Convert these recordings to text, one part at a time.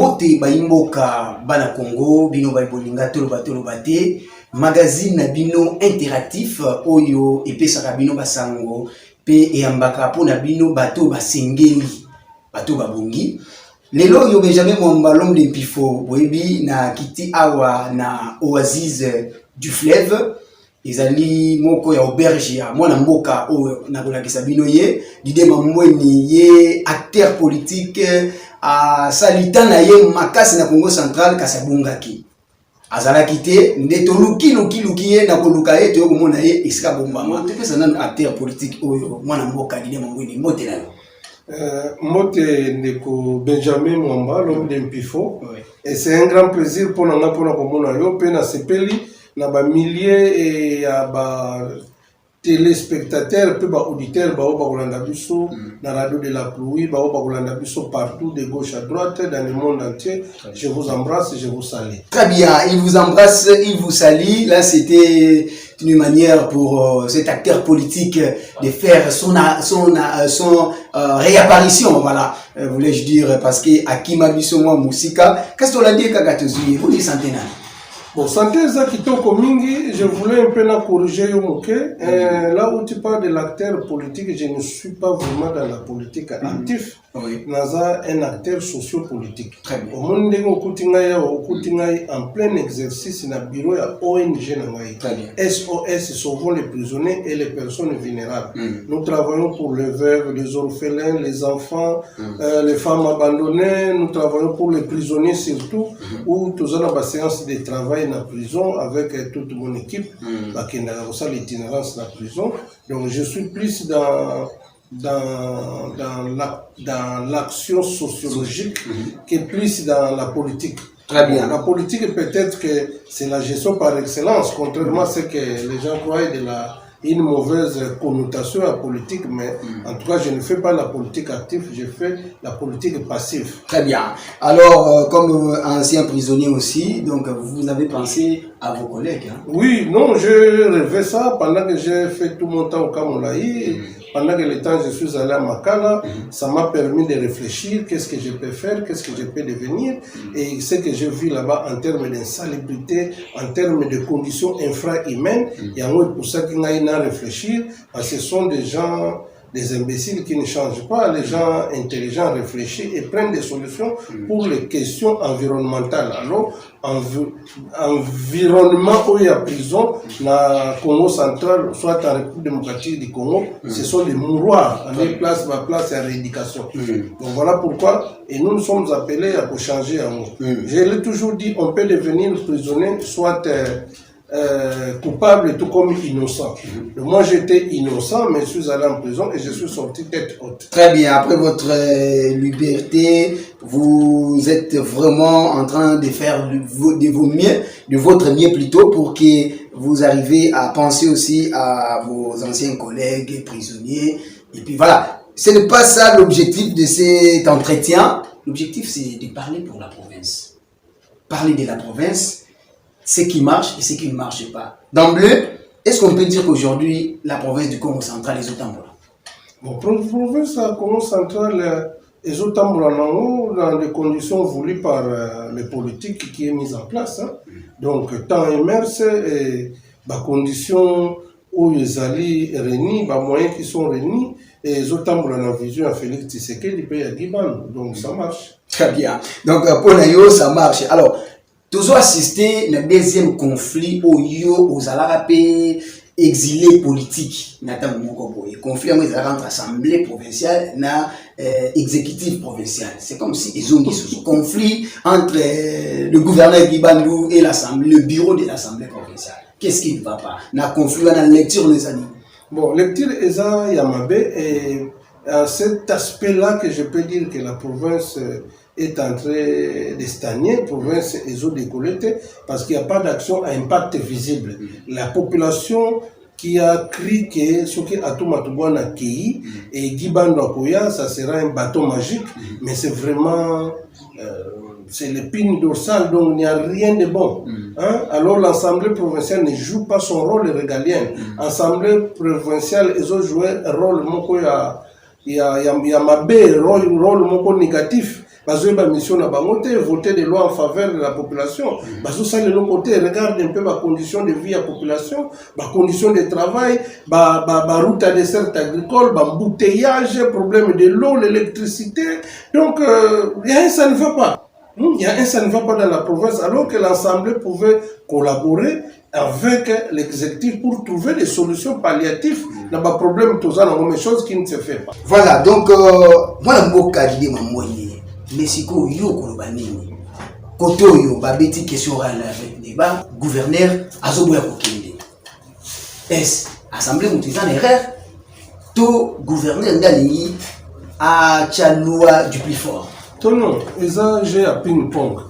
Mbote Baimboka Bana Congo, Bino Baibolinga Tolo Bate, magazine Bino interactif, Oyo, Epe Sarabino Basango, Pe et Ambaka Pona Bino Bato Basengeli, Bato Babongi. Lelo yo Benjamin Mwambalom de Pifo, Boebi na Kiti Awa na Oasis du fleuve. Ezali moko ya auberge ya mwana mboka o na kolakisa bino ye Dide Mambweni ye acteur politique a salita na ye makasi na Congo central kasabungaki azalaki te ndeto luki ye na koluka ye to komona ye esika bombama te pesa na acteur politique oyo mwana mboka Dide Mambweni mbote na Mbote ndeko Benjamin Mwamba l'homme d'Empifo et c'est un grand plaisir pour nanga pona komona yo pe na sepeli na ba milliers et ba téléspectateurs peu ba auditeurs ba kolanda biso na radio de la pluie ba kolanda biso partout de gauche à droite dans le monde entier. Je vous embrasse, je vous salue. Très bien, il vous embrasse, il vous salue. Là c'était une manière pour cet acteur politique de faire son réapparition, voilà, voulais-je dire, parce que Akima Bisomwa Musika, qu'est-ce que tu as dit Kakatozui, vous dites centenaire. Bon, santé Kitoko Mingi, je voulais un peu la corriger là où tu parles de l'acteur politique, je ne suis pas vraiment dans la politique active. Oui. Naza un acteur sociopolitique. Très bien. Au monde en plein exercice dans le bureau à ONG SOS sauvons les prisonniers et les personnes vulnérables. Nous travaillons pour les veuves, les orphelins, les enfants, les femmes abandonnées. Nous travaillons pour les prisonniers surtout, où tous avons la séance de travail dans la prison avec toute mon équipe, qui est dans l'itinérance dans la prison. Donc je suis plus dans l'action sociologique que plus dans la politique. Très bien. La politique peut-être que c'est la gestion par excellence, contrairement à ce que les gens croient de une mauvaise connotation à la politique, mais en tout cas je ne fais pas la politique active, je fais la politique passive. Très bien. Alors, comme ancien prisonnier aussi, donc vous avez pensé à vos collègues, hein? Oui, non, je rêvais ça pendant que j'ai fait tout mon temps au Kamolaï. Pendant que le temps je suis allé à Makala, ça m'a permis de réfléchir, qu'est-ce que je peux faire, qu'est-ce que je peux devenir. Et ce que j'ai vu là-bas en termes d'insalubrité, en termes de conditions infra-humaines, il y a pour ça qu'il y a à réfléchir, parce que ce sont des gens, des imbéciles qui ne changent pas, les gens intelligents réfléchissent et prennent des solutions pour les questions environnementales. Alors, environnement où il y a prison, dans le Congo central, soit en République démocratique du Congo, ce sont des mouroirs, en place à rééducation. Donc voilà pourquoi, et nous nous sommes appelés à changer en nous. Je l'ai toujours dit, on peut devenir prisonnier, soit coupable tout comme innocent. Moi j'étais innocent mais je suis allé en prison et je suis sorti tête haute. Très bien, après votre liberté, vous êtes vraiment en train de faire de votre mieux plutôt pour que vous arriviez à penser aussi à vos anciens collègues prisonniers. Et puis voilà, ce n'est pas ça l'objectif de cet entretien. L'objectif c'est de parler pour la province. Parler de la province, ce qui marche et ce qui ne marche pas. D'emblée, est-ce qu'on peut dire qu'aujourd'hui, la province du Congo central est Zotambola? Bon, pour la province du Congo central est Zotambola dans les conditions voulues par les politiques qui est mise en place. Hein. Donc, temps immerse et les conditions où ils allaient réunis, les moyens qui sont réunis, et Zotambola dans la vision à Félix Tshisekedi du pays à Guiban. Donc, ça marche. Très bien. Donc, pour Nayo, ça marche. Alors, toujours assisté au deuxième conflit aux Alarapé exilés politiques. Conflit entre assemblée provinciale et exécutif provincial. C'est comme si ils ont dit ce conflit entre le gouverneur Guibandou et l'assemblée, le bureau de l'assemblée provinciale. Qu'est-ce qui ne va pas? Na conflit dans la lecture les années. Bon, lecture Eza Yamabe et à cet aspect-là que je peux dire que la province est en train de stagner, la province est décolletée parce qu'il n'y a pas d'action à impact visible. La population qui a crié que ce qui a tout matouana Kei et Guibando Akoya, ça sera un bateau magique, mais c'est vraiment c'est l'épine dorsale, donc il n'y a rien de bon. Hein? Alors l'Assemblée provinciale ne joue pas son rôle régalien. L'Assemblée provinciale, ils ont joué un rôle il y a ma rôle négatif. bazo ba mission na bangote voter des lois en faveur de la population bazo ça le côté regarde un peu ma condition de vie à population ma condition de travail ba route à dessert agricole ba embouteillage problème de l'eau l'électricité donc ça ne va pas. Ça ne va pas dans la province alors que l'Assemblée pouvait collaborer avec l'exécutif pour trouver des solutions palliatives dans les problèmes, tout ça, dans les choses qui ne se font pas. Voilà, donc, moi, je suis dit, mais si vous avez Koto yo babeti question orale avec débat gouverneur azoboya kokende. Est assemblée moutizan erreur to gouverneur ndalingi a loi du plus fort. Non, ça j'ai à ping-pong.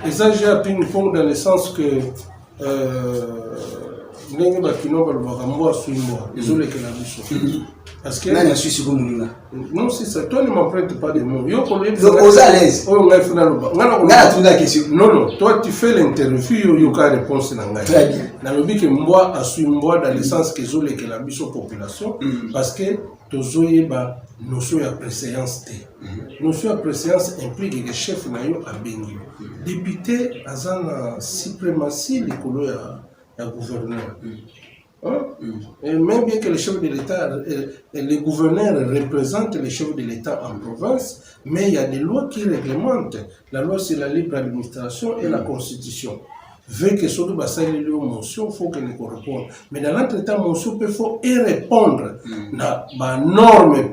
Et ça j'ai à ping-pong dans le sens que ndenge bakino balobaka mbwa sui mbwa ezolekela biso. Parce que non, c'est ça. Toi, ne m'emprunte pas des mots. Yo, aux à l'aise. Non, toi, tu fais l'interview, il y a une réponse. Très bien. Dans le but que moi, a su moi dans le sens que je l'ai la population, parce que tu as une notion de préséance. Notion de préséance implique que le chef n'a pas béni. Député, a une suprématie du gouverneur. Et même bien que le chef de l'État, les gouverneurs représentent les chefs de l'État en province, mais il y a des lois qui réglementent. La loi sur la libre administration et la Constitution. Vu que ce qui est lié aux motions, il faut que nous correspondent. Mais dans l'entretemps, motion, il faut y répondre. Dans la norme,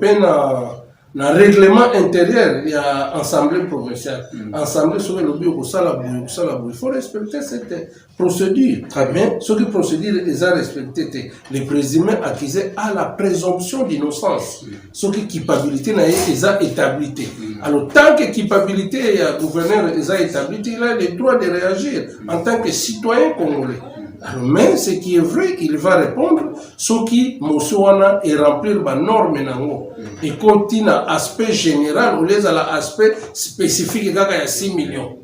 dans le règlement intérieur, il y a l'Assemblée provinciale. L'Assemblée sur le bureau, il faut respecter cette procédure. Très bien. Ce qui procédure est à respecter. Les présumés accusés à la présomption d'innocence. Ce qui culpabilité est à établie. Alors, tant que culpabilité et gouverneur est à établie, il a le droit de réagir en tant que citoyen congolais. Alors, mais ce qui est vrai, il va répondre ce qui mosuana et remplir ma norme nango. Et quand il a aspect général, ou les à l'aspect spécifique, il y a 6 millions.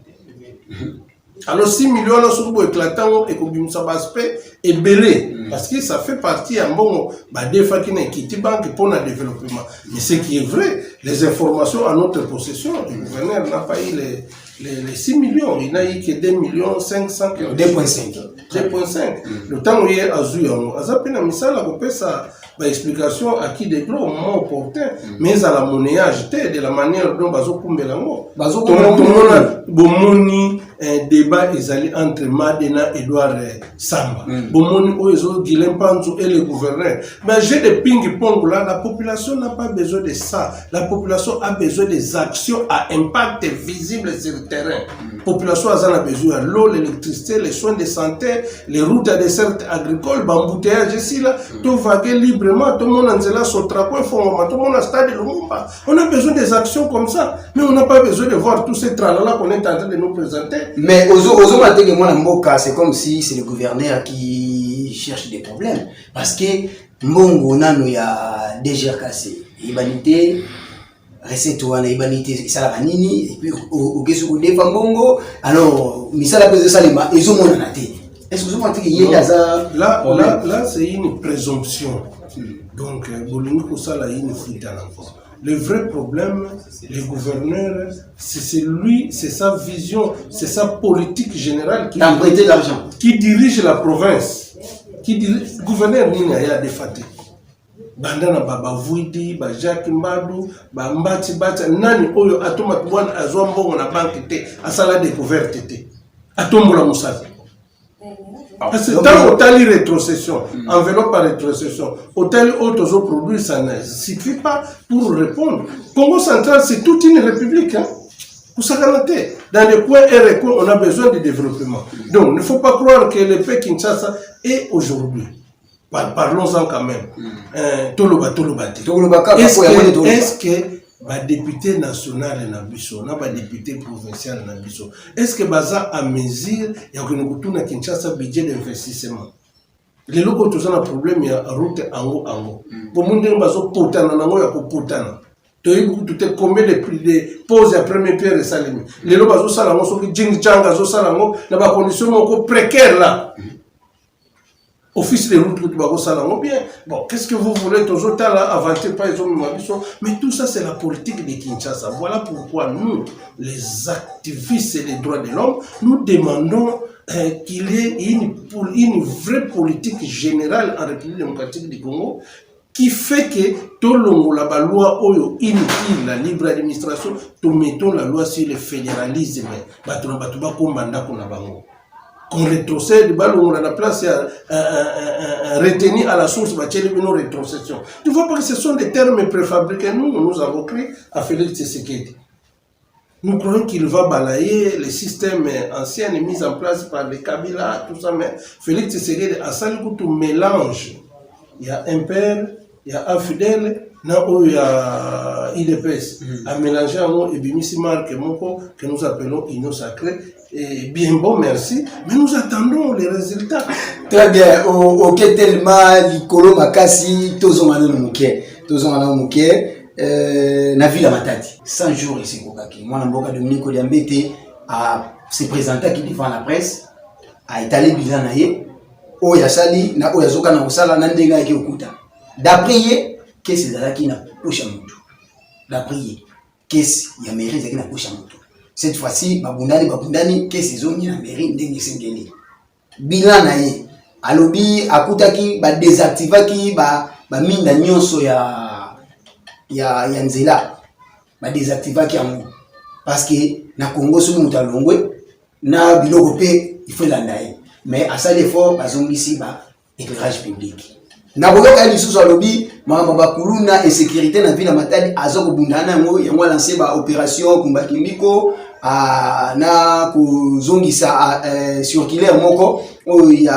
Alors 6 millions, là, sur le éclatant, et comme ça aspect est belé. Parce que ça fait partie, en bon, des fois qui n'est quitté banque pour le développement. Mais ce qui est vrai, les informations à notre possession, le gouverneur n'a pas eu les 6 millions, il n'a eu que 2 millions 500 2,5. 2,5. Le temps où il y a Azou, Azapina Misala, on peut ça. Explication à qui des gros moment opportun, mais à la monnayage de la manière dont Bazo Kumbelango. Tout le monde un débat entre Madena et Edouard Samba. Bomoni Oezo, Guilhem Panzou et le gouverneur. Mais j'ai des ping-pong là, la population n'a pas besoin de ça. La population a besoin des actions à impact visible sur le terrain. La population a besoin de l'eau, l'électricité, les soins de santé, les routes à dessert agricole, l'embouteillage ici là, tout vaguer librement, tout le monde a là son trapo, tout le monde a stade de Lumumba. On a besoin des actions comme ça, mais on n'a pas besoin de voir tous ces tralala qu'on est en train de nous présenter. Mais c'est comme si c'est le gouverneur qui cherche des problèmes. Parce que Mbongo nano ya déjà cassé. Ibanité, recette ou ana ibanité, ça la nini, et puis au Gesuku Defa Mbongo, alors, Misala Pese Salima, ils ont mon anaté. Est-ce que vous avez dit là, c'est une présomption. Donc, Bolingo Sala est une fuite à l'enfant. Le vrai problème, le gouverneur, c'est sa vision, c'est sa politique générale qui dirige la province. Le gouverneur n'a des fatigues. Bandana Baba Vuidi, Jacques Mbadou, Mbati Bata, Nani Oyo, Atoma Touane, Azwambo, na banque té, Asala découverte té. Atombola Moussa. Parce que tant que tu rétrocession, enveloppe par rétrocession, autant autres produits, ça ne suffit pas pour répondre. Congo central, c'est toute une république. Hein? Pour s'arrêter. Dans les coins et recoins, on a besoin de développement. Donc, il ne faut pas croire que le pays Kinshasa est aujourd'hui. Parlons-en quand même. Est-ce que député national et nabiso, na député provincial et nabiso, est-ce que baza à mesure ya que na Kinshasa budget d'investissement? Les locaux tous ont un problème ya route ango. Pour monde bazo potana nango ya potana. Tu as combien de prix de pose à première pierre et salimi. Les locaux bazo salango so ki jing janga zo salango na ba condition moko précaire là. office de route bien. Bon, qu'est-ce que vous voulez toujours inventer pas les hommes, mais tout ça c'est la politique de Kinshasa. Voilà pourquoi nous, les activistes et les droits de l'homme, nous demandons qu'il y ait une vraie politique générale en République démocratique du Congo qui fait que tout le monde la loi oyo inutile la libre administration, nous mettons la loi sur le fédéralisme. Qu'on rétrocède, on a la place à retenir à la source, nos rétrocessions. Tu vois pas que ce sont des termes préfabriqués, nous avons créé à Félix Tshisekedi. Nous croyons qu'il va balayer les systèmes anciens mis en place par les Kabila, tout ça, mais Félix Tshisekedi a ça tout mélange. Il y a un père, il y a un fidèle, il y a IDPS. À mélanger un mot et bimisi marque que nous appelons Union sacrée. Et bien bon, merci, mais nous attendons les résultats. Très bien. Au Ketelma, Likolo Makasi, Tozomano Mouké, na ville Matadi. 100 jours ici, Kokaki. Moi, Namboka Dominique Odiambete a se présenté qui devant la presse, a étalé bilan naïe. Oya Sali, na Oya Zoka na Osala, Nandenga et Okuta. D'après, qu'est-ce que c'est qui n'a pas chamoutou? D'après, qu'est-ce qu'il y a mérite qui n'a pas chamoutou? Cette fois-ci, Babundani, qu'est-ce qu'ils ont mis en mairie ndenge sengeli. Bilan naïe. Alobi, Akutaki, ba désactivaki, ba minda nyonso ya nzela. Ba désactivaki amu. Parce que na Congo sous mutalongwe, na biloko pe, il faut l'andaye. Mais à ça l'effort, bazongisi ba éclairage public. Na boyoka lisusu alobi, mama kuluna et sécurité na ville Matadi azoko bundana ngo yango lancer ba opération kumbakimbiko na kuzongisa circulaire moko il y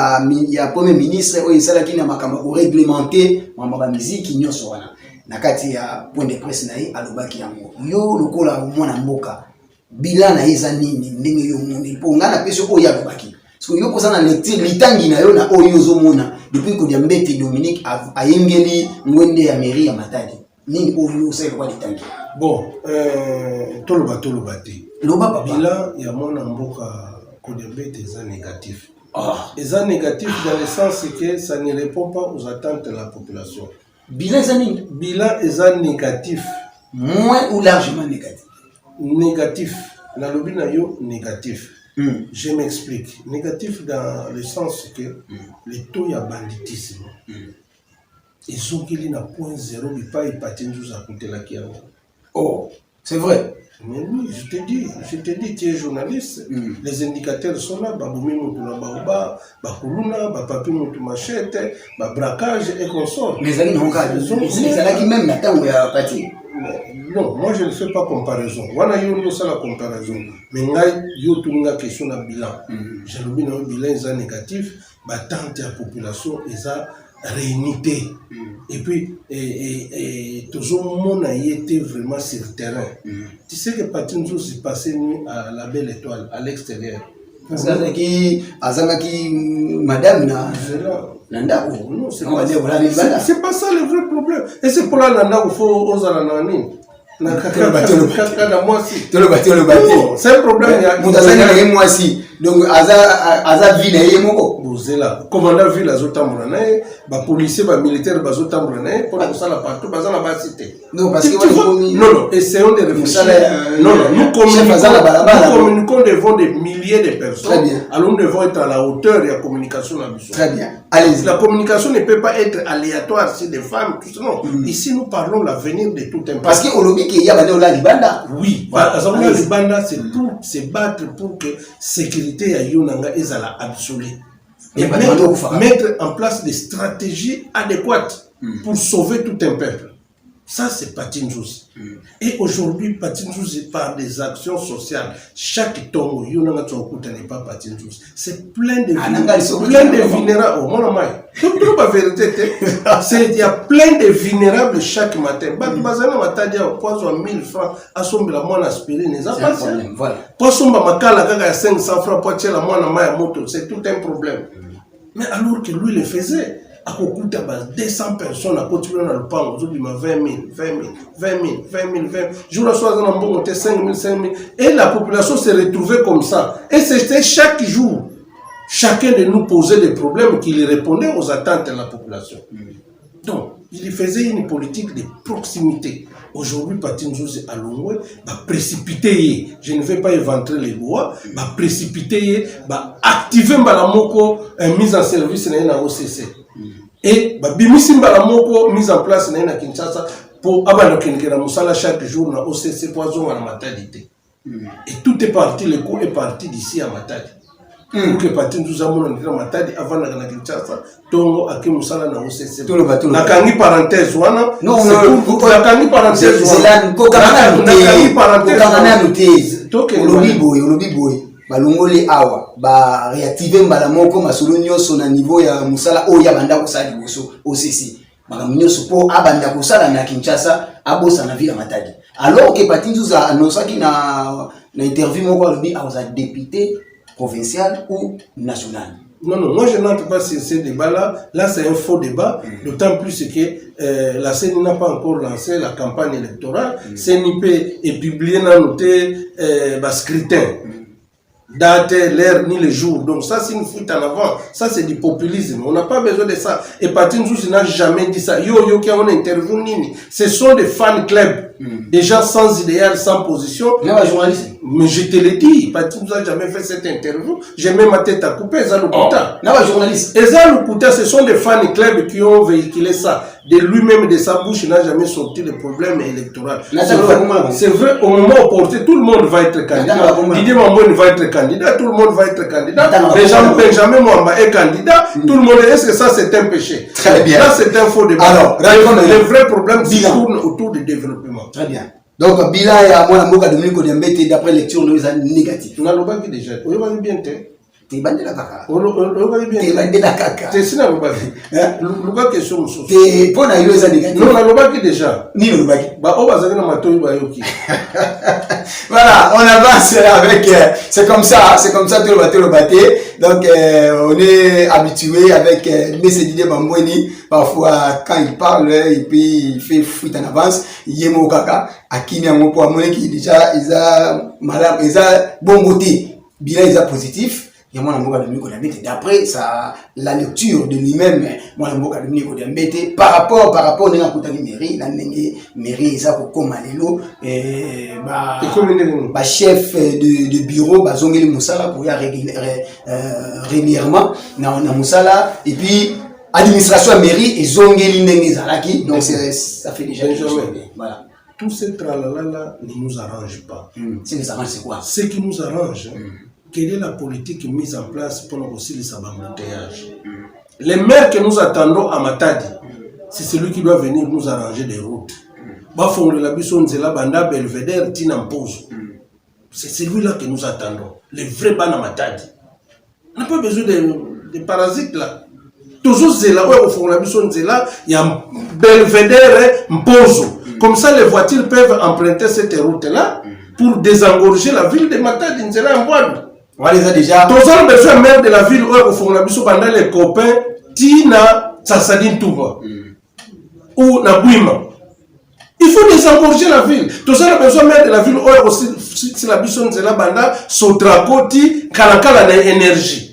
a premier ministre o isala kina makamba ko réglementer mama ba musique nyonso wana na kati ya point de presse na ye alobaki yango yo lokola mwana mboka bilan na eza nini ndenge yo mundi po ngana peso o ya lobaki parce que yo kozana lecture litangi na yo na oyo zo mona depuis que Diambete Dominique a yengeli ngwende ya mairie ya Matadi nini oyo c'est quoi litangi bon toloba te loba papa bilan ya mwana mboka ko Diambete eza négatif eza négatif dans le sens que ça ne répond pas aux attentes de la population. Bilan eza négatif moins ou largement négatif na lobi na yo négatif. Je m'explique. Négatif dans le sens que les taux de banditisme, ils ont qu'il y a 0.0, mais pas ils patinent tous à côté la Kiawa. Oh, c'est vrai. Mais oui, je te dis, tu es journaliste, les indicateurs sont là, Baboumi Moutoula Baoba, Bakuluna, Bapapi Moutou Machette, Braquage et consorts. Mais ça qui même n'attend où il y a parti. Non, moi je ne fais pas comparaison. Wana yo ça la comparaison. Mais ngai yo tunga question na bilan. Je le bilan est négatif, bah tant la population est réunité. Et puis tout le monde a été vraiment sur le terrain. Tu sais que Patinzo s'est passé à la Belle Étoile à l'extérieur. Azamaki madame na Nanda non, c'est pas ça le vrai problème. Et c'est pour la Nanda qu'il faut oser la nani. C'est un problème. Donc, Aza ville est moko. Bozela. Commandant ville azotambrane, ba policier, ba militaire bazotambrane, pour ça la partout, baza la bas cité. Non, parce que non, essayons de réfléchir. Non, nous communiquons devant des milliers de personnes. Très bien. Alors nous devons être à la hauteur de la communication. Très bien. Allez-y. La communication ne peut pas être aléatoire si des femmes, tout ça. Non. Ici, nous parlons de l'avenir de tout un peuple. Parce que Olobi qui y a Banéola Libanda. Oui. Banéola Libanda, c'est pour se battre pour que sécurité à Yonanga est à la absolue. Et mettre en place des stratégies adéquates pour sauver tout un peuple. Ça, c'est Patinjous. Et aujourd'hui, Patinjous par des actions sociales. Chaque tombe, Yonanga Tsokuta n'est pas Patinjous. C'est plein de vulnérables. Oh, mon amai. Tout la vérité, il y a plein de vulnérables chaque matin. Bazana Matadia, poison 1000 francs, à sombre la moine aspirine. C'est un problème. Voilà. Poisson Bamakala, gaga 500 francs, poitiers la moine à moto. C'est tout un problème. Mais alors que lui le faisait. À Kokuta, 200 personnes à continuer dans le pan, aujourd'hui, 20 000. Je reçois un bon 5 000. Et la population s'est retrouvée comme ça. Et c'était chaque jour. chacun de nous posait des problèmes qui répondaient aux attentes de la population. Donc, il faisait une politique de proximité. Aujourd'hui, Patin Nzouzi à Longwe va précipiter, je ne vais pas éventrer les lois, va précipiter, va activer Mbalamoko mise en service na OCC. Et va bimisi Mbalamoko mise en place na Kinshasa pour abandonner la Moussala chaque jour na OCC pour avoir la maternité. Et tout est parti, le coup est parti d'ici à Matadi. Pour que Patin Nzouzi a Matadi avant la Kinshasa, Tongo a Moussala na OCC. Na kangi parenthèse wana. Non, na kangi parenthèse wana. Na parenthèse. Olobi boy. Balongole awa ba réactiver Mbalamoko masolo nyonso na niveau ya Moussala o ya banda kosala liboso OCC. Makambo po abanda kosala na Kinshasa abosa na ville Matadi. Alors que Patin Nzouzi annoncaki na interview moko alobi aza député provincial ou national. Non, moi je n'entre pas sur ce débat-là. Là, c'est un faux débat, d'autant plus que la CENI n'a pas encore lancé la campagne électorale. CENIP est publié dans noté scrutin. Date, l'heure, ni le jour. Donc ça, c'est une fuite en avant. Ça, c'est du populisme. On n'a pas besoin de ça. Et Patin Nzouzi n'a jamais dit ça. Yo, qui a une interview, nini. Ce sont des fan clubs. Des gens sans idéal, sans position. Mais je te l'ai dit, Patin Nzouzi n'a jamais fait cette interview. J'ai même ma tête à couper. Journaliste. Ce sont des fan clubs qui ont véhiculé ça. De lui-même, de sa bouche, il n'a jamais sorti le problème électoral. C'est vrai, au moment opportun, tout le monde va être candidat. Didier Mambouine va être candidat, tout le monde va être candidat. Benjamin Mwamba est candidat, tout le monde. Est-ce que ça, c'est un péché? Très bien. Là, c'est un faux débat. Alors, le vrai problème tourne autour du développement. Très bien. Donc, bilan à moi, la Dominique Odiambete, d'après lecture, nous est négatif. On a le bac déjà. On va bien. T'es bandé la caca. T'es bandé la caca. T'es sina le bac. Le bac est sur le sous. T'es pour na négatif. Non, on a le bac déjà. Ni le bac. Bah, on va na mato ba yoki. Voilà, on avance avec. C'est comme ça tout le bateau. Donc, on est habitué avec Messe Didier Mambouine. Parfois, quand il parle, et puis il fait fuite en avance. Yemo kaka. Akimi Amopo Amone qui déjà, ils a madame, ils a bon côté. Bilan, ils a positif. Et moi, d'après ça, la lecture de lui-même, moi, par rapport à la mairie, la mairie, ça, comme Alélo, chef de bureau, Zongeli Moussala, pour y régulièrement, dans Moussala, et puis, administration mairie, et Zongeli Nengezalaki, donc ça fait déjà quelque chose. Voilà. Tout ce tralala ne nous arrange pas. Ce qui nous arrange, c'est quoi? Ce qui nous arrange, quelle est la politique mise en place pour aussi les sabambouteillage? Les maires que nous attendons à Matadi, c'est celui qui doit venir nous arranger des routes. C'est celui-là que nous attendons. Les vrais ban à Matadi. On n'a pas besoin de parasites là. Toujours c'est là où au fond la mission c'est là, il y a Belvedere Mpozo. Comme ça les voitures peuvent emprunter cette route là pour désengorger la ville de Matadi. C'est là en bois. Voilà, déjà. Tous les besoin maire de la ville où au fond la mission pendant les copains Tina Sassadine Touba ou Nabouima. Il faut désengorger la ville. Tous les besoin maire de la ville où aussi si la mission c'est là banda Sotrakoti Kalakala na énergie.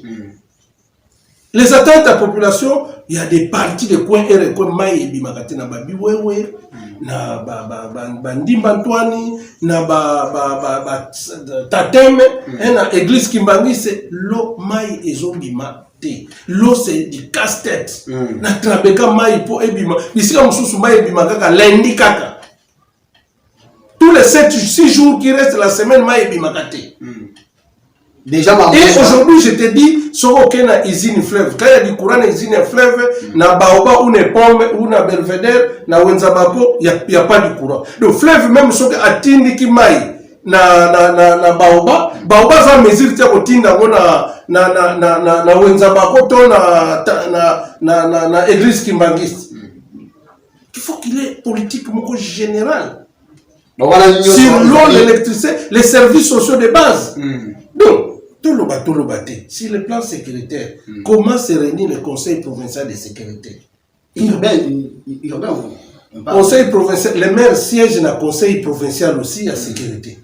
Les attentes de la population, il y a des parties de coins et comme Maï et Bimakate na Babiwewe, na Ndimbantoani, na Tateme, na Église Kimbangi, c'est l'eau Maï et Zombimate. L'eau c'est du casse-tête. Na Trabeka Maï pour Ebima. Ici, comme sous Maï et Bimakaka, lundi kaka. Tous les 6 jours qui restent la semaine, Maï et Bimakate. Déjà, et aujourd'hui, je te dis, si on a une usine fleuve, quand il y a du courant, une usine fleuve, na Baoba ou na Pomme ou na Belvedere, na Wenzabako, il n'y a pas de courant. Le fleuve, même si on a Tindi qui maille, na Baoba, Baoba va mesurer que Tinda na Wenzabako, na Église Kimbangiste. Il faut qu'il ait politique générale. Sur l'eau, l'électricité, les services sociaux de base. Donc, tout le bateau. Sur le plan sécuritaire, comment se réunit le Conseil provincial de sécurité? Conseil provincial, les maires siègent dans le Conseil provincial aussi à sécurité.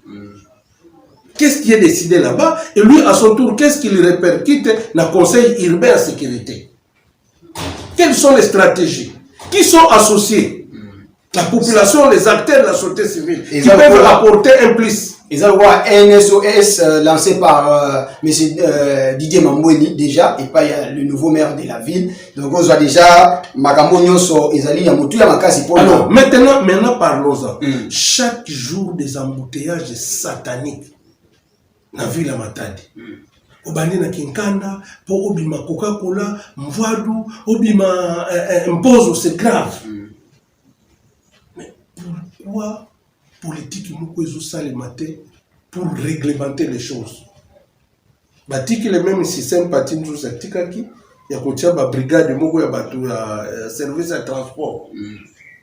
qu'est-ce qui est décidé là-bas, et lui, à son tour, qu'est-ce qu'il répercute dans le Conseil urbain en sécurité. Quelles sont les stratégies? Qui sont associés? La population, les acteurs de la société civile, qui peuvent apporter un plus. Ils ont un SOS lancé par M. Didier Mamboueni déjà, et pas le nouveau maire de la ville. Donc on voit déjà, alors maintenant parlons-en. Chaque jour des embouteillages sataniques dans la ville de Matadi. Obani na Kinkanda, pour Obima Coca-Cola, Mvadu, Obima Mpozo, c'est grave. Mais pourquoi politique nous ça le matin pour réglementer les choses? Batiki le même système patine sous cette tikaki, il y a coaché la brigade moko ya batu service de transport.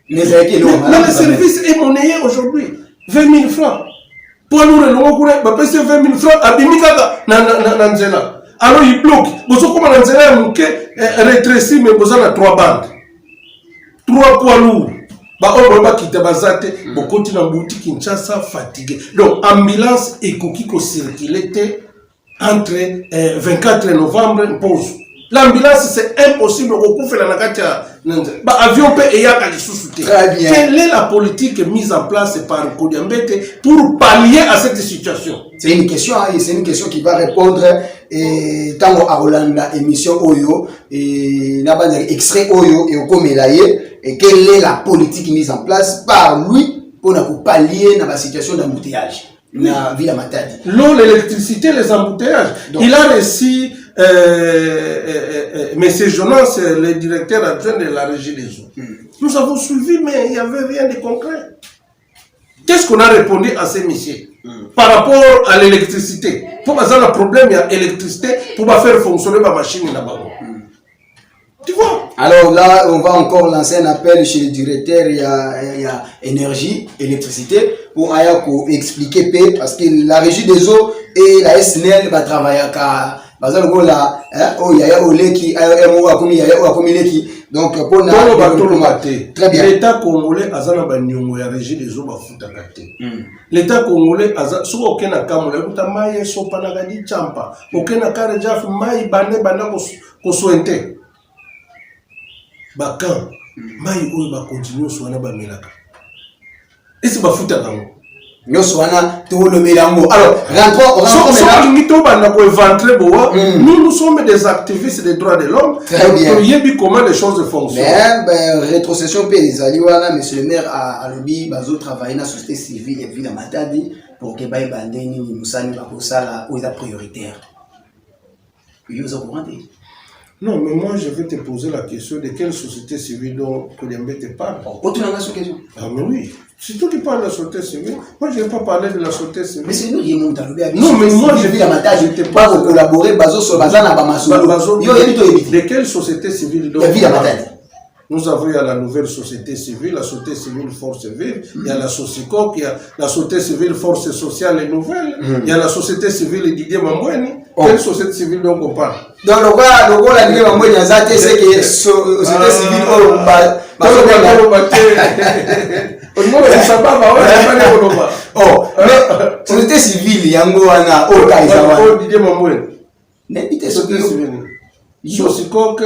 Mais le service est monnayé aujourd'hui 20 000 francs. Pour nous le ba pèse 20 000 francs abimika na nzela. Alors il bloque. Bozo comme na nzela muke rétréci mais boza na 3 bandes. 3 poids lourds. Bah on va quitter bazate, bon continue en boutique Kinshasa fatigué. Donc ambulance et coquille ko circuler entre 24 novembre pause. L'ambulance c'est impossible au coup faire la nakatia. Bah avion peut y a très bien. Quelle est la politique mise en place par Kodiambete pour pallier à cette situation? C'est une question, c'est une question qui va répondre et tant à Rolanda émission Oyo et n'a pas extrait Oyo et au Komelaye. Et quelle est la politique mise en place par lui pour pallier la situation d'embouteillage dans la ville de Matadi? L'eau, l'électricité, les embouteillages. Donc, il a reçu M. Jonas, le directeur adjoint de la régie des eaux. Nous avons suivi, mais il n'y avait rien de concret. Qu'est-ce qu'on a répondu à ces messieurs par rapport à l'électricité? Pour avoir un problème, il y a l'électricité pour faire fonctionner ma machine là-bas. Tu vois? Alors là, on va encore lancer un appel chez le directeur, il y a énergie, électricité, pour expliquer, parce que la régie des eaux et la SNL va travailler à donc pour très bien. L'État congolais a la régie des eaux l'État congolais a aucun akamole maïe sopanagadi champa aucun akare jaf maï bande banda ko sointe bakan maï oyo ba continue soana ba melaka esi ba futa kango Nyoswana tout le mélango. Alors, rentrons nous sommes des activistes des droits de l'homme. Très bien. Comment les choses fonctionnent. Mais, rétrocession Pézaliwana, monsieur le maire a lobby, bazo travailler dans la société civile et ville à Matadi pour que Baye Bandeni, Moussani, Bakosala, aux prioritaires. Vous au courant? Non, mais moi je vais te poser la question de quelle société civile dont Kodiambé te parle. Autre langue question. Ah, mais oui. C'est toi qui parles de la société civile. Moi, je ne vais pas parler de la société civile. Mais c'est nous qui sommes non, mais moi, je vis à Matadi. Je ne pas collaborer, bazo sur Bazana Bamasolo. De quelle société civile donc il y a Matadi. Nous avons la nouvelle société civile, la société civile force vive, il y a la Socicoc, il y a la société civile force sociale et nouvelle, il y a la société civile Didier Mamboueni. Quelle société civile donc on parle? Donc le rôle Didier Mamboueni, c'est que la société civile, mais société civile, yango wana Didier Mamboueni. Société civile. Socicoc,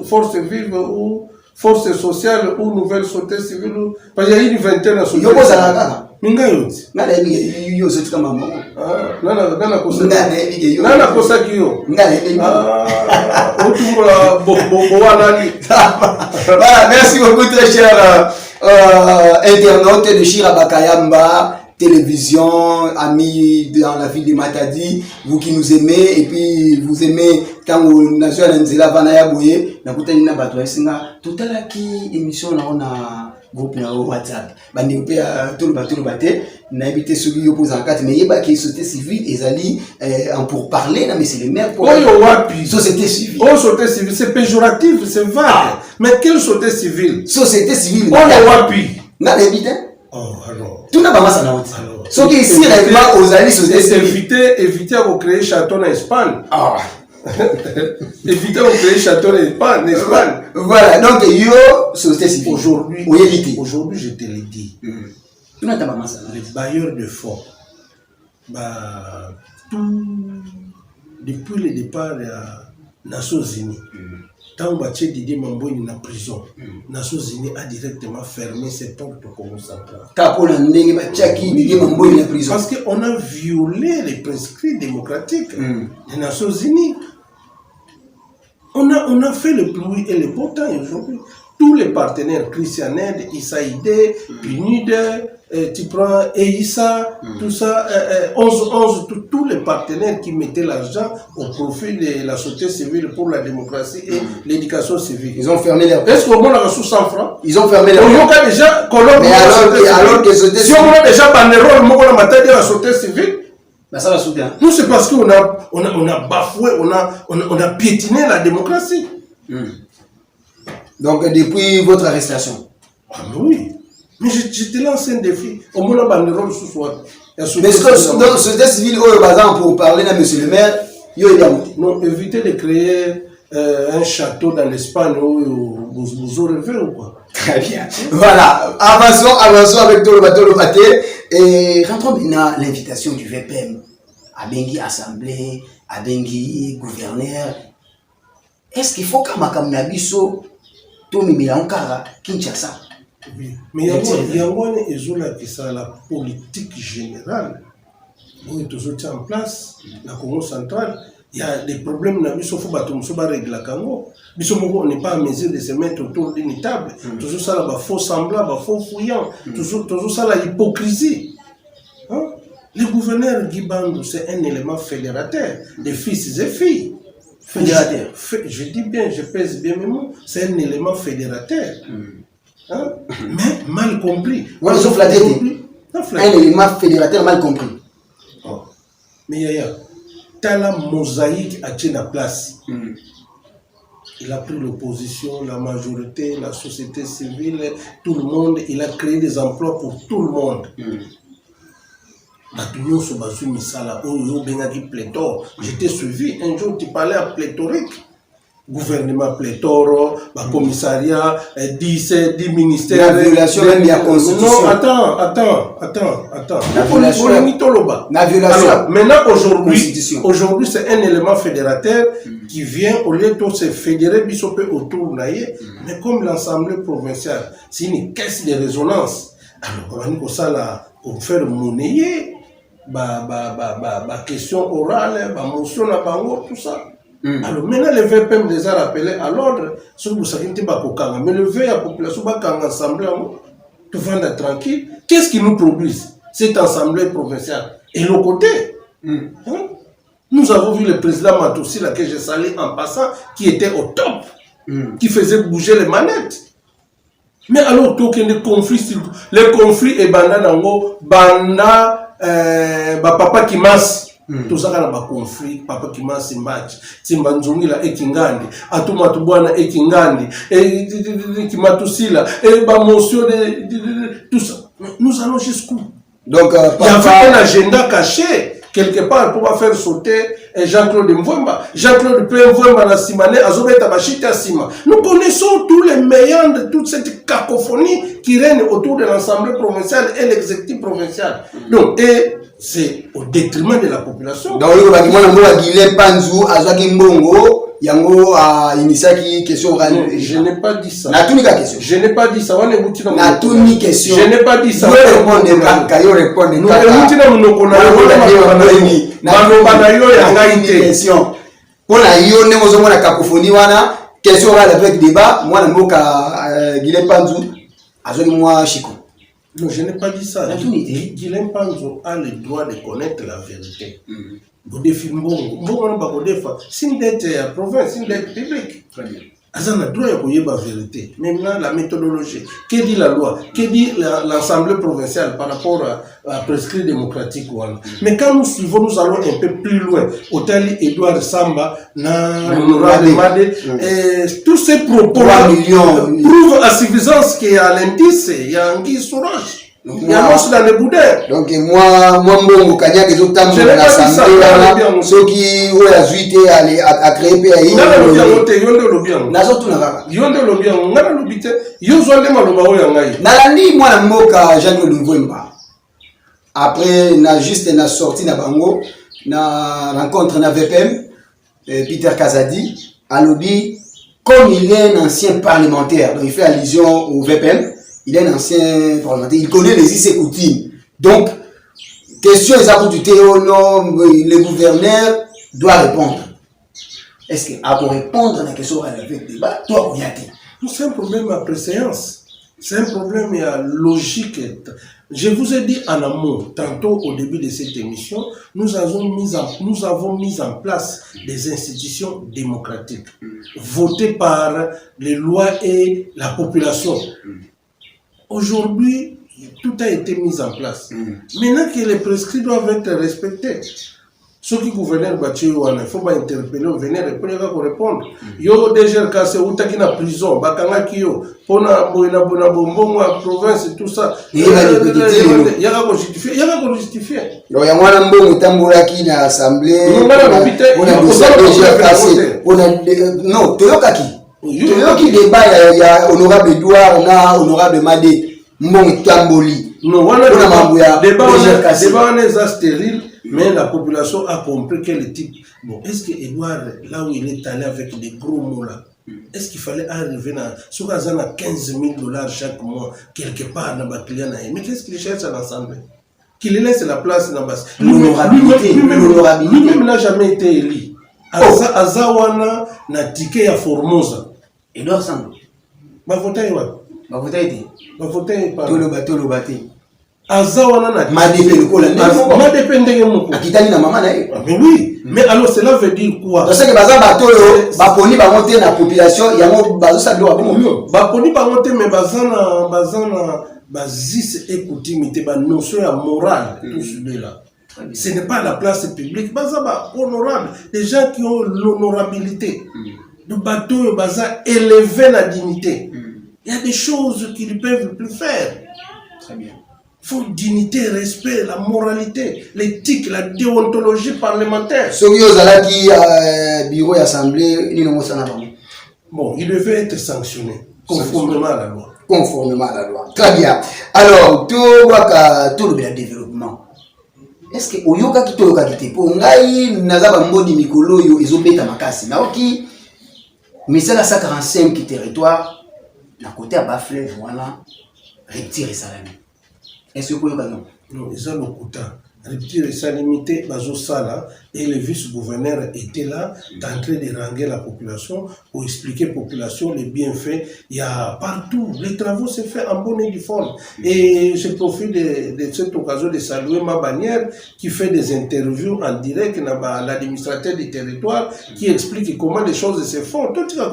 force vive ou force sociale ou nouvelle société civile, parce qu'il y a une vingtaine de sociétés. Mingayote. Yo c'est comme maman. Nana kosaki yo. Voilà, merci beaucoup très cher internaute de Chira Bakayamba télévision, amis dans la ville de Matadi, vous qui nous aimez et puis vous aimez quand vous national nzela vanaya boye na kutani na bato esinga totala ki émission na ona groupe na WhatsApp bandi pe tout le baté na éviter celui yo pose en carte mais yeba ki société civile ezali en pour parler na mais c'est le maire pour société civile. Oh société civile c'est péjoratif, c'est vague. Mais quelle société civile? Société civile. Oh wapi. Na éviter. Oh alors tout n'a pas mal ça. Ce qui est ici réellement aux alliés société civile. Éviter à créer château en Espagne. Ah. Éviter à créer château en Espagne. Voilà, donc yo société civile. Aujourd'hui je te l'ai dit. Tout n'a pas mal ça. Les bailleurs de fonds bah, tout, depuis le départ des Nations Unies, tant que Didier Mamboni en prison, Nations Unies a directement fermé ses portes au Congo central. Parce qu'on a violé les prescrits démocratiques des Nations Unies. On a fait le pluie et le beau temps aujourd'hui. Tous les partenaires, Christian Aid, Issaïdé, PNUD, tu prends EISA, tout ça, 11, tous les partenaires qui mettaient l'argent au profit de la société civile pour la démocratie et l'éducation civique. Ils ont fermé leur... Est-ce qu'on a reçu 100 francs? Ils ont fermé leur... déjà, mais alors que si on a déjà banderole, on a maté de la société civile, bah ça va soutenir. Nous, c'est parce qu'on a bafoué, on a piétiné la démocratie. Donc, depuis votre arrestation. Ah, oui. Mais je te lance un défi. Au moins, la banderole ce soir. Mais est-ce que dans ce société civile, pour parler à monsieur le maire, non, évitez de créer un château dans l'Espagne où vous aurez vu ou quoi? Très bien. Voilà. Avançons avec tout le bateau. Et rentrons maintenant l'invitation du VPM à Bengi Assemblée, à Bengi Gouverneur. Est-ce qu'il faut qu'à Makamnabiso, Tomi Milankara, Kinshasa? Oui. Mais il y a la politique générale. Où est toujours en place, la Congo centrale. Il y a des problèmes, il faut régler la Congo. On n'est pas en mesure de se mettre autour d'une table. Toujours ça, il faut semblant, il faut fouillant. Toujours ça, l'hypocrisie. Hein? Le gouverneur Guy Bandou, c'est un élément fédérateur, des fils et filles. Fédérateur. Je dis bien, je pèse bien mes mots, c'est un élément fédérateur. Hein? Mais mal compris. Voilà, sauf la tête. Un élément fédérateur mal compris. Oh. Mais Yaya, t'as la mosaïque à la place. Il a pris l'opposition, la majorité, la société civile, tout le monde. Il a créé des emplois pour tout le monde. J'étais suivi. Un jour, tu parlais à pléthorique. Gouvernement pléthore, commissariat, 10 ministères. La violation même de la Constitution. Non, attends. La violation. La violation. Alors, maintenant, aujourd'hui, c'est un élément fédérateur qui vient au lieu de se fédérer autour de mais comme l'Assemblée provinciale, c'est une caisse de résonance. Alors, on va ça pour faire monnayer, question orale, motion à bango, tout ça. Alors maintenant, le VPM les a rappelés à l'ordre, mais le V à la population va ensemble, tout va être tranquille. Qu'est-ce qui nous produit cette assemblée provinciale? Et le côté, nous avons vu le président Matoussi, là, que j'ai salé en passant, qui était au top, qui faisait bouger les manettes. Mais alors, les conflits et papa qui masse. Tout ça, il y a conflit, papa qui masse match, Timbanzongi la ekingandi, Atuma Tubwana ekingandi, et Kimatusila, et motion de tout ça. Nous allons jusqu'où? Donc, il y avait un agenda caché quelque part pour faire sauter Jean-Claude Mvouemba. Jean-Claude Mvouemba na Simane, Azobeta Bachita Sima. Nous connaissons tous les meilleurs de toute cette cacophonie qui règne autour de l'Assemblée provinciale et l'exécutif provincial. Donc, et c'est au détriment de la population. Donc, Yango a initié question orale. Je n'ai pas dit ça. Je n'ai pas dit ça. Je n'ai pas dit ça. Pour la yone, nous avons cacophonie. Question orale avec débat. Moi, Guilhem Panzou, moi, Chico. Non, je n'ai pas dit ça. Guilhem Panzou a le droit de connaître la vérité. C'est une province, une dette publique. Azana droit à la vérité. Maintenant, la méthodologie. Que dit la loi? Que dit l'Assemblée provinciale par rapport à prescrit démocratique? Mais quand nous suivons, nous allons un peu plus loin. Hôtel Edouard Samba, tous ces propos prouvent à suffisance qu'il y a l'indice, il y a un guise sur roche. Il y a l'os dans les boudins. Donc, moi, Mbongo, Kanya, les autres temps, ceux qui ont la suite à créer pays. Nalandi, moi, la moka, Jean-Claude Mvouemba. après na juste na sorti na bango na rencontre na VPM Peter Kazadi alobi comme il est un ancien parlementaire, donc il fait allusion au VPM, il est un ancien parlementaire, il connaît les us et coutumes. Donc question le gouverneur doit répondre. Est-ce qu'il a pour répondre à la question avec le débat, toi, c'est un problème à préséance. C'est un problème à logique. Je vous ai dit en amont, tantôt au début de cette émission, nous avons mis en place des institutions démocratiques, votées par les lois et la population. Aujourd'hui, tout a été mis en place. Maintenant que les prescrits doivent être respectés, ceux qui gouvernent le bâtiment, il faut pas interpeller, venir répondre. Yo déjà cassé ou t'as en prison, bakanga kio, pona boina bonbon province et tout ça. Il y a quoi justifier, il y a quoi justifier. Donc il y a moi n'importe tambola qui na assemblée. On a non, Toyoki débat il y a honorable Edouard, on a honorable Madé, mon tamboli. Non, on a débat on est stérile. Mais la population a compris quel type. Bon, est-ce que Edouard, là où il est allé avec des gros mots là, est-ce qu'il fallait arriver à 15 000 $ chaque mois, quelque part dans le client? Mais qu'est-ce qu'il cherche à l'Assemblée? Qu'il laisse la place dans la base. L'honorabilité. Lui-même n'a jamais été élu. Azawana n'a ticket à Formosa. Edouard Sango. Ma voté quoi? Ma voté. Ma voté pas. Tout le bateau. Azawana na akitani na maman na ye. Mais oui, mais alors cela veut dire quoi? Parce que baza bato yo baponi ba monter na population yango bazo sabilo ba bomo. Baponi ba monter mais bazana bazis et coutume ba notion ya morale tout ce là. Ce n'est pas la place publique, baza ba honorable, des gens qui ont l'honorabilité. De bateau baza élever la dignité. Il y a des choses qu'ils ne peuvent plus faire. Très bien. Il faut dignité, respect, la moralité, l'éthique, la déontologie parlementaire. Ceux qui ont qui bureau d'assemblée, bon, il devait être sanctionné conformément à la loi. Conformément à la loi. Très bien. Alors, tout le développement. Est-ce que Oyoka qui toyoka kité pour ngai nazaba mbodi mikolo yo ezobeta makasi na oki misala 145 territoire na côté à Bafleuve voilà retire salami. Est-ce que vous pouvez non? Non, ils ont le quota. Rupture sa limité, bazo sala, et le vice-gouverneur était là, en train de ranger la population pour expliquer à la population les bienfaits. Il y a partout, les travaux se font en bonne et due forme. Et je profite de cette occasion de saluer ma bannière qui fait des interviews en direct à l'administrateur du territoire qui explique comment les choses se font. Tout ça,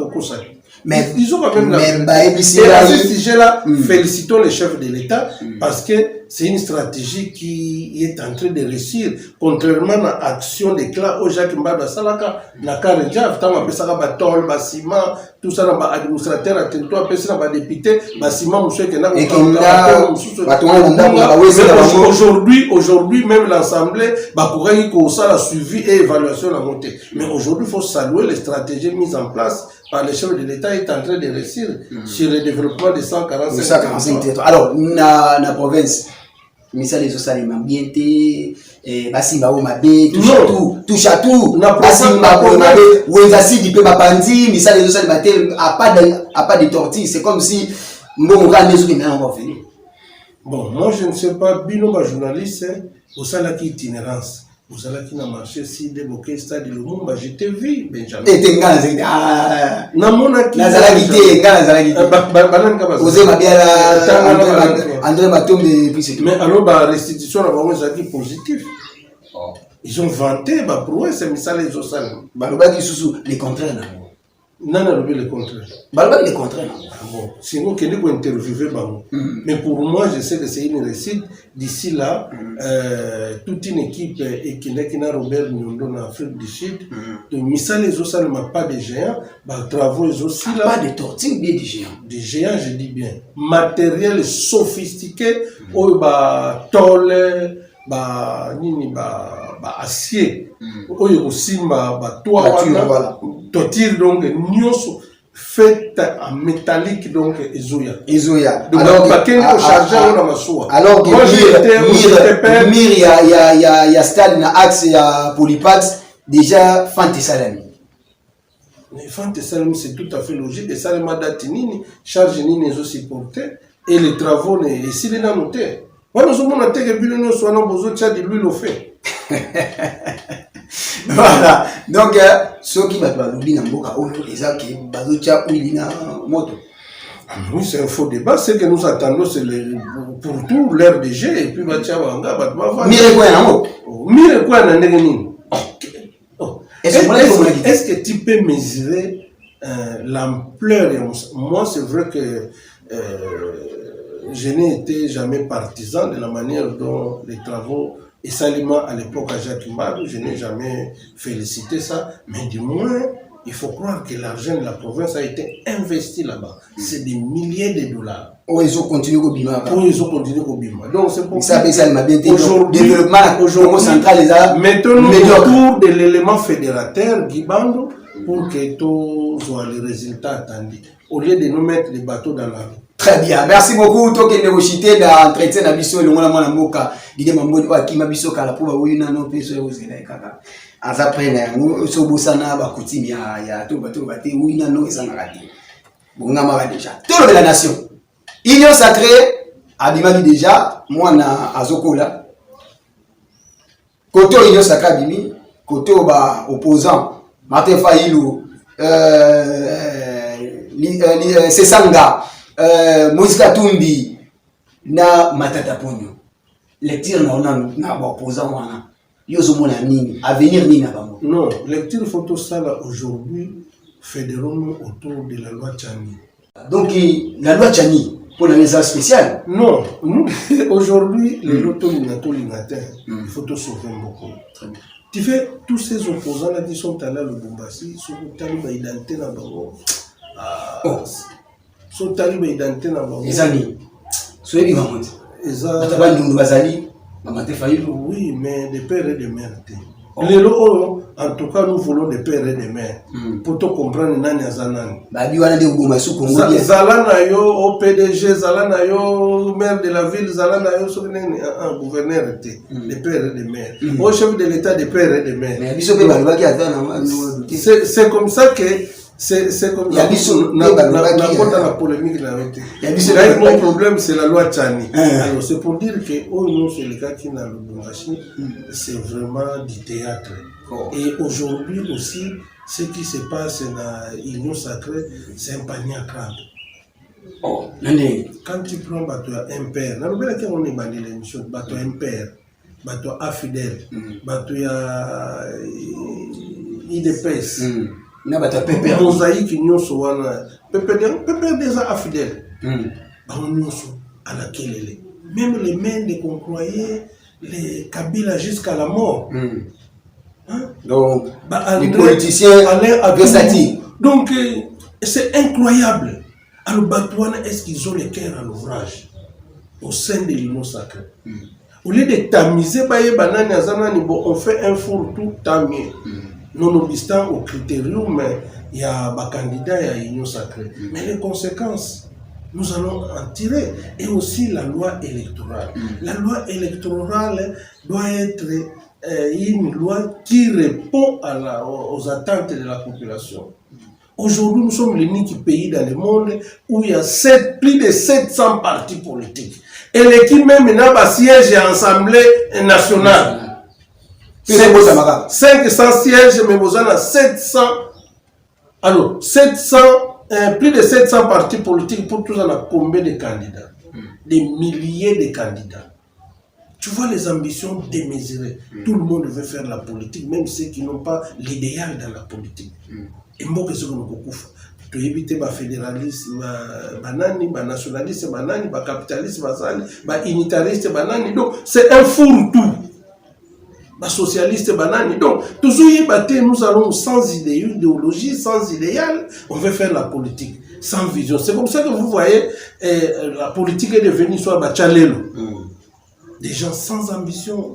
mais ils ont quand même à ce sujet-là, félicitons les chefs de l'État parce que c'est une stratégie qui est en train de réussir, contrairement à l'action des clans au Jacques Mbada Salaka, la Karenja, tant que ça va tol, bâtiment, tout ça, l'administrateur à territoire, le député, bâtiment, monsieur qui n'a pas aujourd'hui, même l'Assemblée, a suivi et évaluation la montée. Mais aujourd'hui, il faut saluer les stratégies mises en place par les chefs de l'État est en train de réussir sur le développement de 145 territoires. Alors, dans la province, mais ça les autres bien basimba o mabe touche à tout basimba o mabe wenzasi di pe bapandi mais ça les autres a pas de tortille, c'est comme si bon rande les autres on va venir. Bon, moi je ne sais pas bino ba journaliste au sala qui itinérance. Vous allez qui n'a marché si débloqué stade de Lumumba, je t'ai vu, Benjamin. Et t'es gars, mais alors, la restitution a vraiment été positive. Ils ont vanté, prouesse, mais ça les autres. Les contraires. Non, le contraire. Le contraire. Bon, sinon, quelqu'un peut interviewer. Mais pour moi, je sais que c'est une réussite. D'ici là, toute une équipe et qui n'a Robert Nyondo en Afrique du Sud, de Missa les autres, ça n'a pas de géants, travaux les aussi là. Pas de tortille, bien des géants. Des géants, je dis bien. Matériel sophistiqué, tol, acier, aussi, toit, toiture, donc, nyonso. faite en métallique, donc Ezoya. Ezoya. Donc, Alors, alors que Mir, il y a Stan, Axe, il y a Polypax, déjà, Fante Salami. Fante Salami, c'est tout à fait logique. Et Salama Datinini, charge Nini, les supporter, et les travaux, et s'il est noté. Moi, nous sommes en train de dire que nous sommes besoin de lui le fait. Voilà. Donc, ceux qui battent l'oubli dans le boca, les gens qui battent moto. Oui, c'est un faux débat. Ce que nous attendons, c'est pour tout l'ère des jeux. Et puis, est-ce que tu peux mesurer l'ampleur? Moi, c'est vrai que je n'ai été jamais partisan de la manière dont les travaux et Salima à l'époque à Jacques Mad, je n'ai jamais félicité ça, mais du moins, il faut croire que l'argent de la province a été investi là-bas. C'est des milliers de dollars. Oh, ils ont continué au Bima. Oh, ils ont continué au Bima. Donc, c'est pour ça. Ça m'a bien dit. Aujourd'hui, central, les a mettons-nous autour de l'élément fédérateur, Guibando, pour que tous soient les résultats attendus. Au lieu de nous mettre des bateaux dans la rue. Très bien, merci beaucoup. Toi qui négocié d'entretien à Bisso, le monde à Moka, l'idée m'a qui m'a Bisso Kala pour oui, non, non, personne aux élèves. Après, nous sommes au Sana, Bakoutim, il y a tout bateau, oui, non, non, ils en ont raté. Bon, on a déjà. Tout le de la nation. Union sacrée, Abimali déjà, moi, on a Azokola. Côté Union sacrée, Abimi, côté opposant, Martin Faïlou, Sesanga. Moïse Katumbi na Matata Ponyo. Lecture na opposant wana. Yozo mona nini, avenir nini na bango. Non, lecture photo sala aujourd'hui fédérons autour de la loi Tchani. Donc la loi Tchani pour la maison spéciale. Non, aujourd'hui les lotos lingatin, il faut te sauver beaucoup. Très bien. Tu fais tous ces opposants là qui sont allés à Lubumbashi, sont allés à identité na bango. So taliba identité na bango ezali soyebi mamonte batabandi ndu bazali mamate fayilu. Oui, mais des pères et des mères. Lelo, en tout cas, nous voulons des pères et des mères. Pour te comprendre, nani azanani. Babi wana de Goma sou Congo. Zalana yo au PDG, Zalana yo maire de la ville, Zalana yo un gouverneur était des pères et des mères. Au chef de l'État des pères et des mères. C'est comme ça que c'est comme ça. La polémique là. Mon problème c'est la loi Tchani. Alors c'est pour dire que nous c'est le cas qui n'a le Bungashi, c'est vraiment du théâtre. Et aujourd'hui aussi, ce qui se passe dans l'Union sacrée, c'est un panier à crabe. Quand tu prends un père, on est bandé l'émission, un père, un fidèle, IDPS. Mosaïque nyonso wana pepe déjà affidèle nyonso à laquelle elle est même les mains qu'on croyait les Kabila jusqu'à la mort. Donc les politiciens versatiles. Donc c'est incroyable. Alors Batouana, est-ce qu'ils ont le cœur à l'ouvrage au sein de l'Union sacrée? Au lieu de tamiser on fait un four tout tamier. Non obstant au critérium, il y a un candidat et l'Union sacrée. Mais les conséquences, nous allons en tirer. Et aussi la loi électorale. La loi électorale doit être une loi qui répond aux attentes de la population. Aujourd'hui, nous sommes l'unique pays dans le monde où il y a plus de 700 partis politiques. Et l'équipe même n'a pas siège à l'Assemblée nationale. 500 sièges, mais vous en avez 700. Alors, 700, plus de 700 partis politiques, pour tous, on a combien de candidats? Des milliers de candidats. Tu vois les ambitions démesurées. Tout le monde veut faire la politique, même ceux qui n'ont pas l'idéal dans la politique. Et moi, qu'est-ce que nous avons fait? Tu évites les fédéralistes, les nationalistes, les capitalistes, les unitaristes. Donc, c'est un fourre-tout. Socialiste banani. Donc, toujours nous allons sans idéologie, sans idéal, on veut faire la politique, sans vision. C'est comme ça que vous voyez, la politique est devenue soit bachalelo. Des gens sans ambition.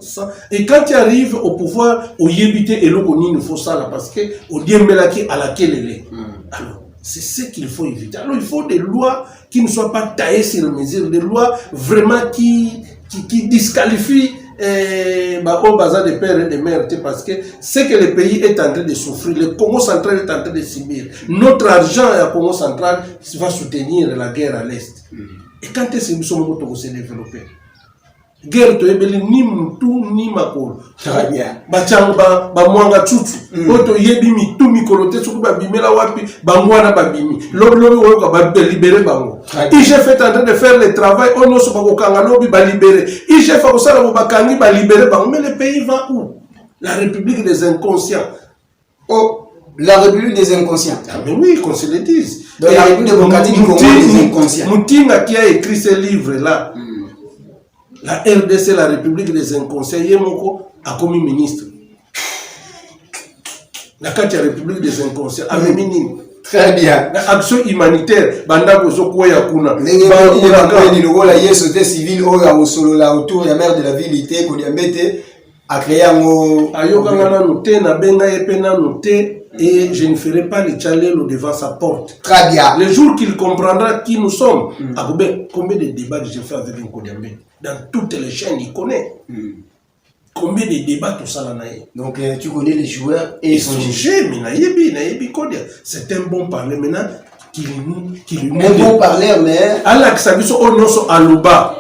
Et quand tu arrives au pouvoir, au yébité et l'okonine, il faut ça là, parce que au diembelaki à laquelle elle est. Alors, C'est ce qu'il faut éviter. Alors il faut des lois qui ne soient pas taillées sur mesure, des lois vraiment qui disqualifient au bazar des pères et des mères, parce que c'est que le pays est en train de souffrir, le Congo central est en train de subir. Notre argent à Congo central va soutenir la guerre à l'Est. Et quand est-ce que nous sommes se développer? Guerre to ebeli ni mutu ni makolo. Très bien. Bachanga ba mwanga tutu. Oto yebi mitu mikolote suku ba bimela wapi ba mwana ba bimi. Lobi woka ba libérer bango. IGF est en train de faire le travail, on ne se pas kokanga lobi ba libérer. IGF fa kosala bo bakangi ba libérer bango, mais le pays va où? La République des inconscients. Oh, la République des inconscients. Ah mais oui, qu'on se le dise. Dans la République démocratique du Congo des inconscients. Moutinga qui a écrit ce livre là. La RDC, la République des inconscients, Yemoko a commis ministre. La carte de la République des inconscients a ministre. Très bien. L'action humanitaire, Banda Bozoko Yakuna. La société civile autour de la maire de la ville, a créé un mot. Ayokangana noté, Nabenga Epena noté, et je ne ferai pas le challenge devant sa porte. Très bien. Le jour qu'il comprendra qui nous sommes, combien de débats que j'ai fait avec Nkodiambe? Dans toutes les chaînes, il connaît. Combien de débats tout ça là? Donc tu connais les joueurs et son jeu. Mais Nayebi Kodia, c'est un bon parler maintenant qu'il nous un bon parler, mais. Allah Kisabiso Onyoso Aluba.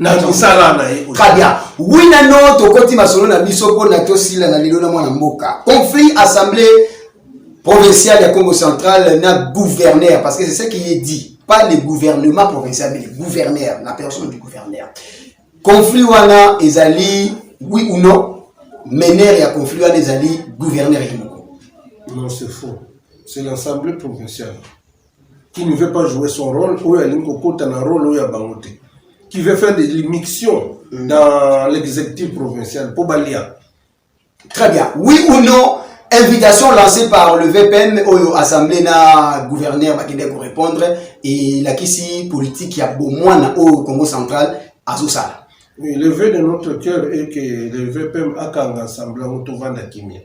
Très bien. Oui, nano, tokoti masolo na bisoko na tosila na lilo na mwana mboka. Conflit assemblée provinciale de Congo central na gouverneur, parce que c'est ce qui est dit. Pas le gouvernement provincial, mais le gouverneur, la personne du gouverneur. Conflit wana ezali, oui ou non, mener ya conflit wana ezali gouverneur Yimoko. Non, c'est faux. C'est l'assemblée provinciale qui ne veut pas jouer son rôle, ou ya Linkoko tana rôle ou ya Bangote, qui veut faire des mixtions dans l'exécutif provincial pour Balia. Très bien. Oui ou non, invitation lancée par le VPN au Assemblée na gouverneur Bakinde pour répondre et la question politique qui a beau moins au Congo central à Zoussala. Oui, le vœu de notre cœur est que le VPN a qu'un ensemble au Vanda Kimia.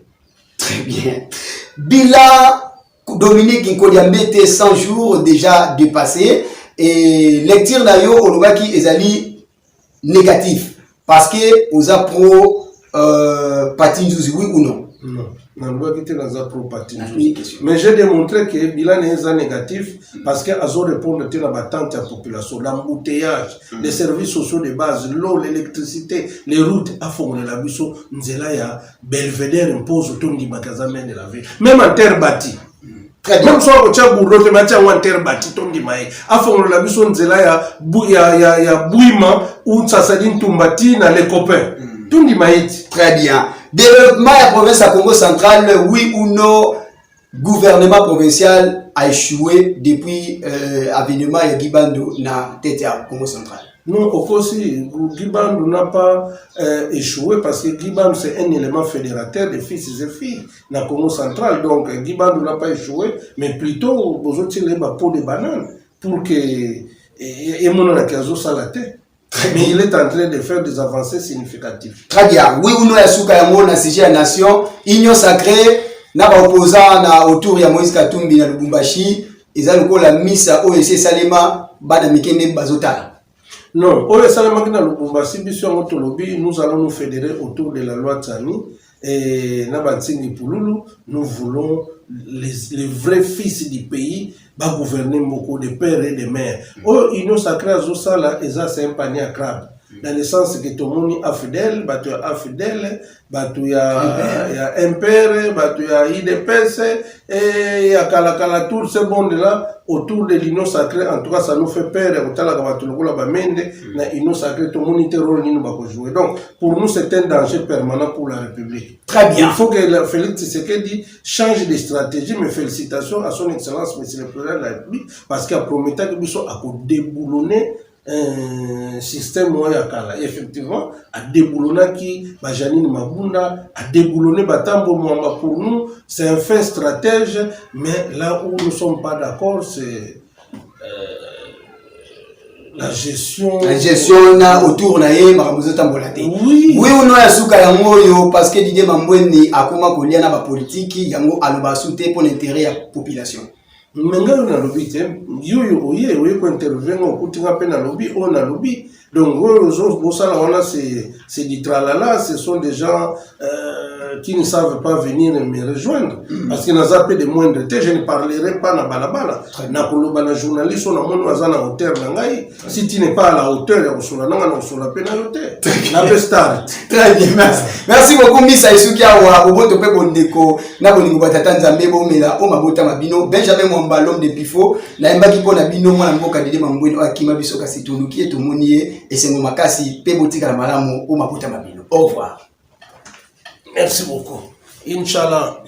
Très bien. Bila Dominique Nkodiambe 100 jours déjà dépassés et lecture d'ailleurs au Lubaki ezali négatif parce que aux pro Patinjouzi, oui ou non? Non. Mais j'ai démontré que le bilan est négatif parce qu'elles ont répondu à la battante de la population, l'embouteillage, les services sociaux de base, l'eau, l'électricité, les routes, à fond de la busso, nous avons Belvédère impose autour du magasin de la ville. Même en terre bâtie. Même si on a bourreau, on a en terre bâtie, on dit maï. À fond de la busso, nous avons ya bouillement ou ça s'est dit tumbati dans les copains. Tout dit maï. Très bien. Développement de la province à Congo central, oui ou non, gouvernement provincial a échoué depuis l'avènement de Gibando na tête à Congo central. Non, aussi, Gibando n'a pas échoué parce que Gibando c'est un élément fédérateur des fils et filles dans Congo central. Donc Gibando n'a pas échoué, mais plutôt vous avez les peaux de banane pour que et mon akazo salate. Mais il est en train de faire des avancées significatives. Très bien. Oui ou non, Yasuka Yamo na CG Nation, Union sacrée, n'a pas opposant na autour ya Moïse Katumbi na Lubumbashi, ils ont la mise à OEC Salema, Bada Mikende Bazotala. Non, OEC Salema na Lubumbashi, nous allons nous fédérer autour de la loi Tsani et Nabatsini Pouloulou. Nous voulons les vrais fils du pays va gouverner beaucoup de pères et de mères. Oh, Union sacrée à Zosala, et ça c'est un panier à crabe. Dans le sens que tout le monde est fidèle, tu es infidèle, tu es impère, tu es IDPS, et il y a Kalakala, tout ce monde-là, autour de l'Union sacrée, en tout cas, ça nous fait peur, l'Union sacrée, tout le monde est rôle, nous va jouer. Donc, pour nous, c'est un danger permanent pour la République. Très bien. Il faut que Félix Tshisekedi change de stratégie, mais félicitations à son Excellence, Monsieur le Président de la République, parce qu'il a promis que nous allons déboulonner un système moyen effectivement à déboulonner qui Janine Mabunda a déboulonné Batambo Mwamba. Pour nous c'est un fait stratège, mais là où nous ne sommes pas d'accord c'est la gestion na autour na ye makamuzo tambolate. Oui ou non yasuka yango yo parce que Didier Mambweni akoma kolia na ba politique yango aloba soute pour l'intérêt de la population. Menga na lobby te yo oye ko intervenir au kutinga pe na lobby on a lobby donc c'est du tralala, ce sont des gens qui ne savent pas venir me rejoindre parce qu'ils n'ont pas de moindre de je ne parlerai pas na balabala na koloba na journaliste on a mon na hauteur na ngai si tu n'es pas à la hauteur ya kosula nanga na kosula pe na yote na start. Très bien, merci beaucoup Misa Isukia wa oboto pe bondeko na bolingo batata nzambe bomela o mabota mabino Benjamin Mwamba l'homme de Pifo na embaki pona bino mwana mboka Dede Mambweni akima biso kasi tunduki etomoni esengo makasi pe botika la malamu o mabota mabino. Au revoir. Merci beaucoup. Inch'Allah.